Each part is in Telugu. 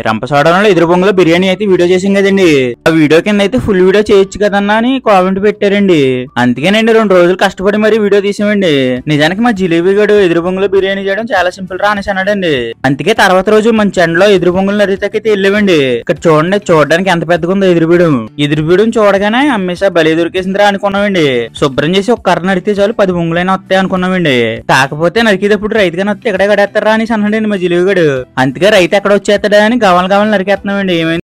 రంపచోడవరంలో ఎదురు బొంగులో బిర్యానీ అయితే వీడియో చేసాం కదండి. ఆ వీడియో కింద అయితే ఫుల్ వీడియో చేయొచ్చు కదన్నా అని కామెంట్ పెట్టారండి. అందుకేనండి 2 రోజులు కష్టపడి మరీ వీడియో తీసామండి. నిజానికి మా జిలేబీ గడు ఎదురు బొంగులో బిర్యానీ చేయడం చాలా సింపుల్ రా అనేసి అన్నాడండి. అందుకే తర్వాత రోజు మంచి ఎండలో ఎదురు బొంగులు నరితకైతే వెళ్ళామండి. ఇక్కడ చూడండి, చూడడానికి ఎంత పెద్దగా ఉందో ఎదురుబీడం చూడగానే అమ్మేసా బలి దొరికేసిందిరా అనుకున్నామండి. శుభ్రం చేసి ఒక కర్ర నరికితే చాలు 10 బొంగులైనా వస్తాయి అనుకున్నామండి. కాకపోతే నరికేటప్పుడు రైతుగానే వస్తే ఎక్కడే గడేస్తారా అనేసి అన్నాడండి మా జిలేబీ గడు. అందుకే రైతు ఎక్కడ వచ్చేస్తాడా అని గవలు నరికేస్తున్నామండి. ఏమైంది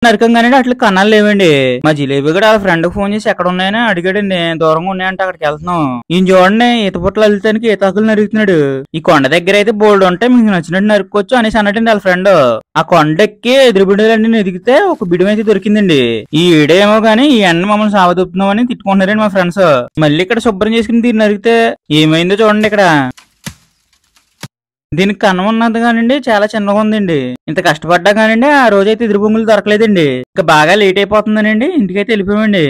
నరకంగానే అట్లా కన్నాలు లేవండి. మా జిలేబీ కూడా వాళ్ళ ఫ్రెండ్ ఫోన్ చేసి ఎక్కడ ఉన్నాయని అడిగాడండి. దూరంగా ఉన్నాయంటే అక్కడికి వెళ్తున్నాం. ఈయన చూడండి, ఈత పుట్టలు వెళ్తానికి ఈతాకులు నరుగుతున్నాడు. ఈ కొండ దగ్గర అయితే బోల్డ్ ఉంటాయి, మీకు నచ్చినట్టు నరుక్కోవచ్చు అనేసి అన్నట్టండి వాళ్ళ ఫ్రెండ్. ఆ కొండెక్కి ఎదురు బిడ్డలన్నీ ఎదిగితే ఒక బిడం అయితే దొరికిందండి. ఈ ఈడేమో గానీ ఈ ఎండ మమ్మల్ని సావదొప్పుతున్నాం అని తిట్టుకుంటున్నారండి మా ఫ్రెండ్స్. మళ్ళీ ఇక్కడ శుభ్రం చేసుకుని దీన్ని నరిగితే ఏమైందో చూడండి. ఇక్కడ దీనికి కన్నం ఉన్నది కానండి చాలా చిన్నగా ఉందండి. ఇంత కష్టపడ్డా కానండి ఆ రోజైతే ఎదురు బొంగులు దొరకలేదండి. ఇంకా బాగా లేట్ అయిపోతుందనండి ఇంటికైతే వెళ్ళిపోయామండి.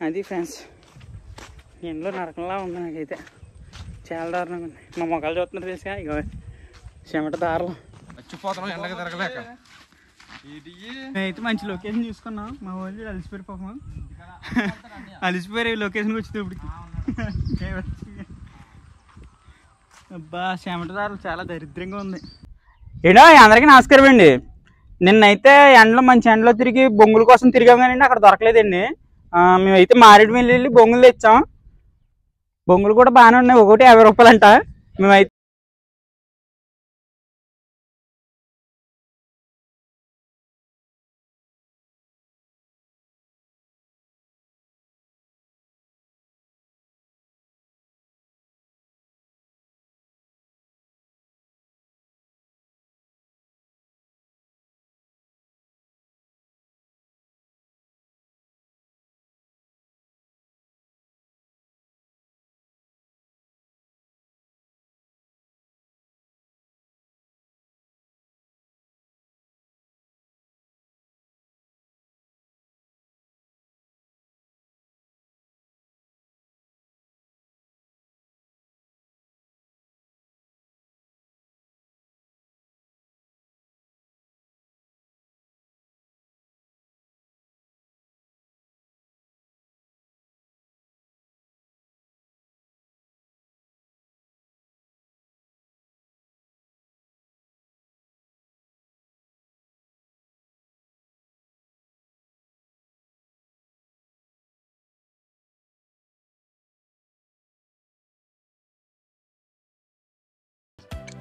అది ఫ్రెండ్స్, ఇంట్లో నరకంలా ఉంది. నాకైతే చాలా దారుణంగా ఉంది. మా మొక్కలు చూస్తున్నారు తెలుసా, ఇక చెమట దారులు అయితే మంచి లొకేషన్ చూసుకున్నాం. మా వాళ్ళు అలసిపోయి పాపం అలసిపోయి లొకేషన్కి వచ్చేటప్పటికి అబ్బా చెమట దారులు చాలా దరిద్రంగా ఉంది. ఏడో అందరికీ నమస్కారం అండి. నిన్నైతే ఎండలో మంచి ఎండలో తిరిగి బొంగుల కోసం తిరిగాం కానీ అక్కడ దొరకలేదండి. మేమైతే మారేడుమిల్లి వెళ్ళి బొంగులు తెచ్చాం. బొంగులు కూడా బాగానే ఉన్నాయి, ఒకటి 50 రూపాయలంట. మేమైతే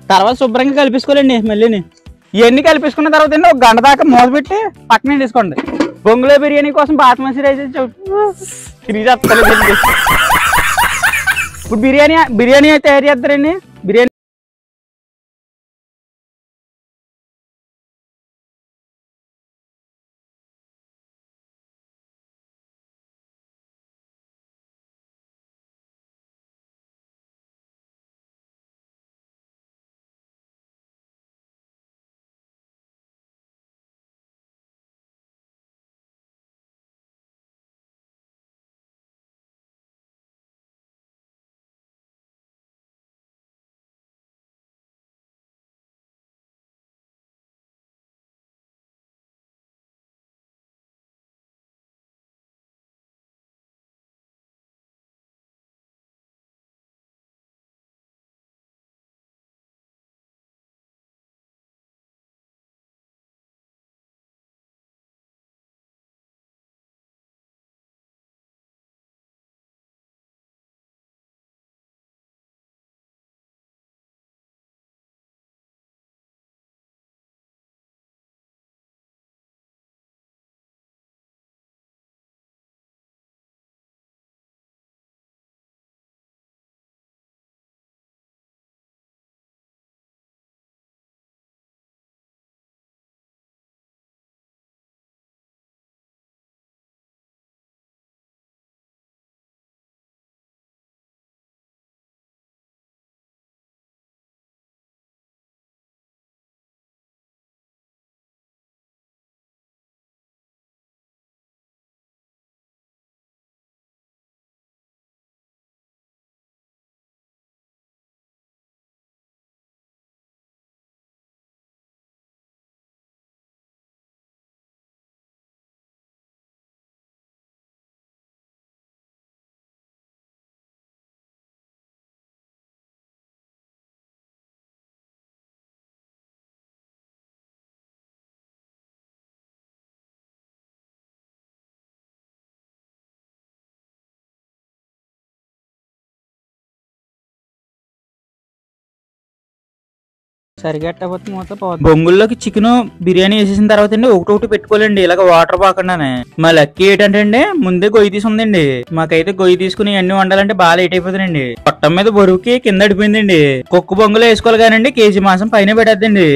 తర్వాత శుభ్రంగా కలిపేసుకోవాలండి. మళ్ళీ ఇవన్నీ కలిపేసుకున్న తర్వాత ఒక గంట దాకా మూత పెట్టి పక్కనే తీసుకోండి. బొంగులో బిర్యానీ కోసం బాస్మతి రైస్ తిరిగి ఇప్పుడు బిర్యానీ తయారు చేస్తారండి. బిర్యానీ సరిగా ఎట్టబోతుంది మొత్తం బొంగుల్లోకి చికెన్ బిర్యానీ వేసేసిన తర్వాత అండి ఒకటి పెట్టుకోలేండి ఇలాగ వాటర్ పోకుండానే. మా లక్కీ ఏంటంటే అండి ముందే గొయ్యి తీసి ఉందండి. మాకైతే గొయ్యి తీసుకుని అన్ని వండాలంటే బాగా లేట్ అయిపోతుందండి. పొట్టం మీద బరువుకి కింద అడిపోయిందండి. కుక్క బొంగులో వేసుకోవాలి కానండి కేజీ మాసం పైన పెట్టద్దండి.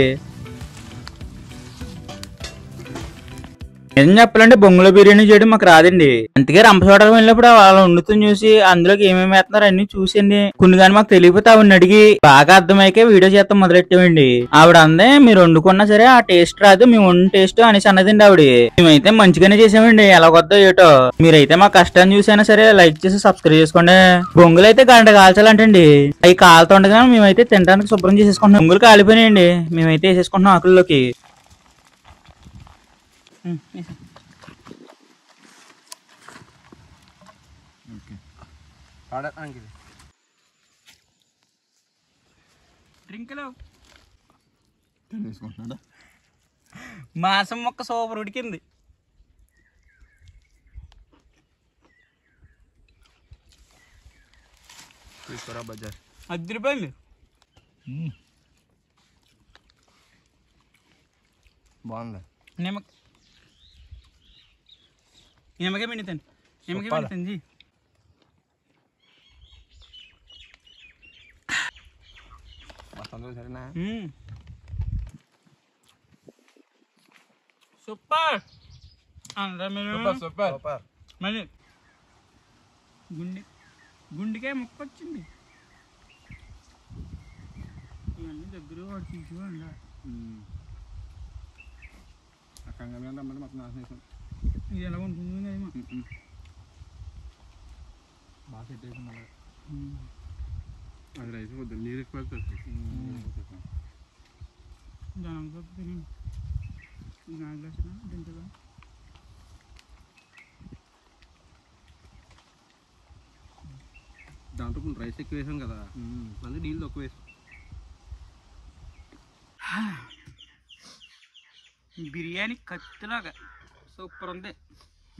ఏం చెప్పాలంటే బొంగులో బిర్యానీ చేయడం మాకు రాదండి. అందుకే రంపచోడవరం వెళ్ళినప్పుడు వాళ్ళు వండుతుంది చూసి అందులోకి ఏమేమి వేస్తున్నారు అన్ని చూసింది కొన్ని కానీ మాకు తెలియకపోతే ఆవిడని అడిగి బాగా అర్థమైకే వీడియో చేస్తాం మొదలెట్టామండి. ఆవిడ అందే మీరు వండుకున్నా సరే ఆ టేస్ట్ రాదు మేము వండిన టేస్ట్ అనేసి అన్నదండి ఆవిడ. మేమైతే మంచిగానే చేసామండి. ఎలాగొద్దో ఏటో మీరైతే మా కష్టాన్ని చూసైనా సరే లైక్ చేసి సబ్స్క్రైబ్ చేసుకోండి. బొంగులు అయితే గంట కాల్చాలంటండి. అవి కాలుతుండగా మేమైతే తినడానికి శుభ్రం చేసేసుకుంటున్నాం. బొంగులు కాలిపోయినాయండి. మేమైతే వేసేసుకుంటున్నాం ఆకుల్లోకి. మాసం మొక్క సూపర్ ఉడికింది. బజార్ 10 రూపాయలు బాగుంది. నిమ్మకాయ పిండితాను. నిమ్మకాయ పిండితాను జీ. సరేనా సూపర్ సూపర్. మళ్ళీ గుండెకాయ ముక్క వచ్చింది. ఇవన్నీ దగ్గర వాడు తీసుకోండి. రమ్మని మొత్తం నాశనం. ఇది ఎలా ఉంటుంది బాగా సెట్ అయిపోయింది. అది రైస్ వద్దు నీరు ఎక్కువ దాంట్లో కొంచెం రైస్ ఎక్కువ వేసాం కదా మళ్ళీ నీళ్ళు తక్కువ వేసాం. బిర్యానీ కత్తిలాగా సూపర్ ఉంది.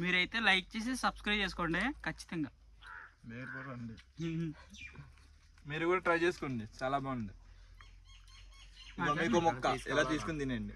మీరైతే లైక్ చేసి సబ్స్క్రైబ్ చేసుకోండి ఖచ్చితంగా. మీరు కూడా రండి, మీరు కూడా ట్రై చేసుకోండి, చాలా బాగుంది. మీకు మొక్క ఎలా తీసుకుని తినండి.